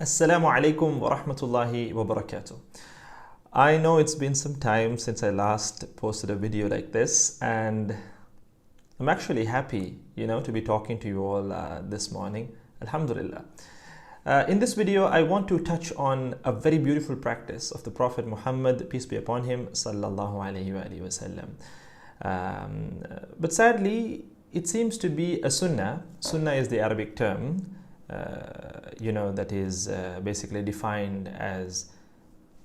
Assalamu alaikum wa rahmatullahi wa barakatuh. I know it's been some time since I last posted a video like this, and I'm actually happy, to be talking to you all this morning. Alhamdulillah. In this video, I want to touch on a very beautiful practice of the Prophet Muhammad, peace be upon him, sallallahu alayhi wa sallam. But sadly, it seems to be a sunnah. Sunnah is the Arabic term. That is basically defined as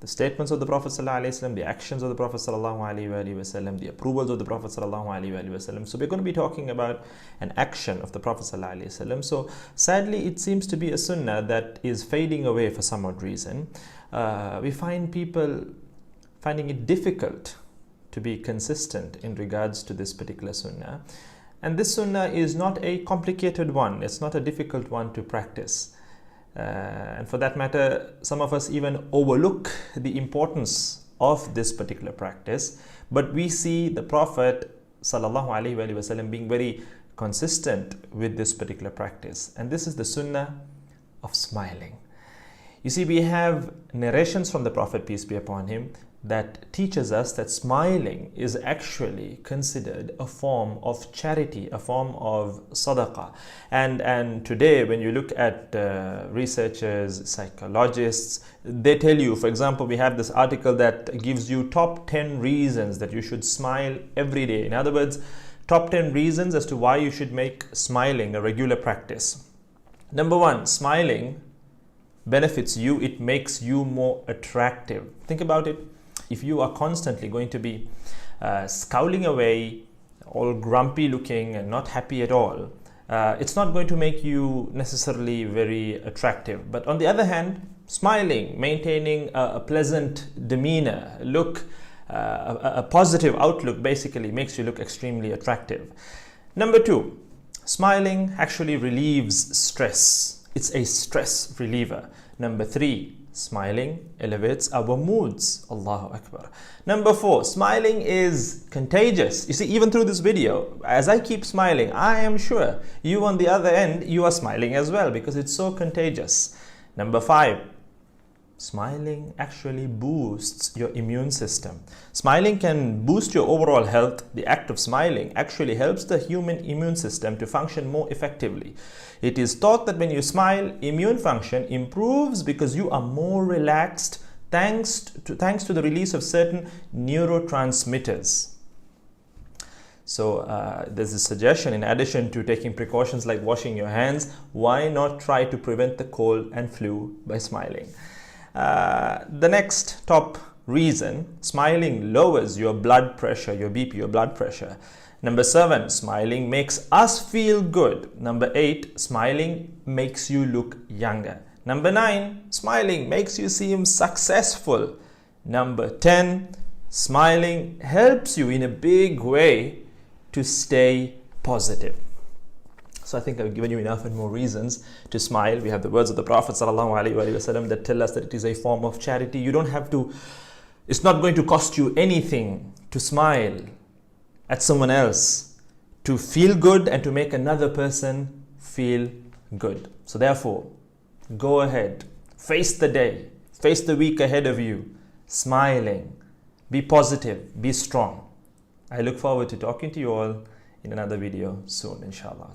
the statements of the Prophet ﷺ, the actions of the Prophet ﷺ, the approvals of the Prophet ﷺ. So we're going to be talking about an action of the Prophet ﷺ. So sadly, it seems to be a sunnah that is fading away for some odd reason. We find people finding it difficult to be consistent in regards to this particular sunnah. And this sunnah is not a complicated one. It's not a difficult one to practice. And for that matter, some of us even overlook the importance of this particular practice. But we see the Prophet sallallahu alaihi wasallam being very consistent with this particular practice. And this is the sunnah of smiling. You see, we have narrations from the Prophet, peace be upon him, that teaches us that smiling is actually considered a form of charity, a form of sadaqah. And today, when you look at researchers, psychologists, they tell you, for example, we have this article that gives you top 10 reasons that you should smile every day. In other words, top 10 reasons as to why you should make smiling a regular practice. Number one, smiling benefits you. It makes you more attractive. Think about it. If you are constantly going to be scowling away, all grumpy looking and not happy at all, it's not going to make you necessarily very attractive. But on the other hand, smiling, maintaining a pleasant demeanor, a positive outlook basically makes you look extremely attractive. Number two, smiling actually relieves stress. It's a stress reliever. Number three, smiling elevates our moods. Allahu Akbar. Number four, smiling is contagious. You see, even through this video, as I keep smiling, I am sure you on the other end, you are smiling as well because it's so contagious. Number five, smiling actually boosts your immune system. Smiling can boost your overall health. The act of smiling actually helps the human immune system to function more effectively. It is thought that when you smile, immune function improves because you are more relaxed thanks to the release of certain neurotransmitters. So there's a suggestion, in addition to taking precautions like washing your hands, why not try to prevent the cold and flu by smiling? The next top reason, smiling lowers your blood pressure, your BP, your blood pressure. Number seven, smiling makes us feel good. Number eight, smiling makes you look younger. Number nine, smiling makes you seem successful. Number 10, smiling helps you in a big way to stay positive. So I think I've given you enough and more reasons to smile. We have the words of the Prophet ﷺ that tell us that it is a form of charity. You don't have to, it's not going to cost you anything to smile at someone else, to feel good and to make another person feel good. So therefore, go ahead, face the day, face the week ahead of you, smiling, be positive, be strong. I look forward to talking to you all in another video soon, inshallah.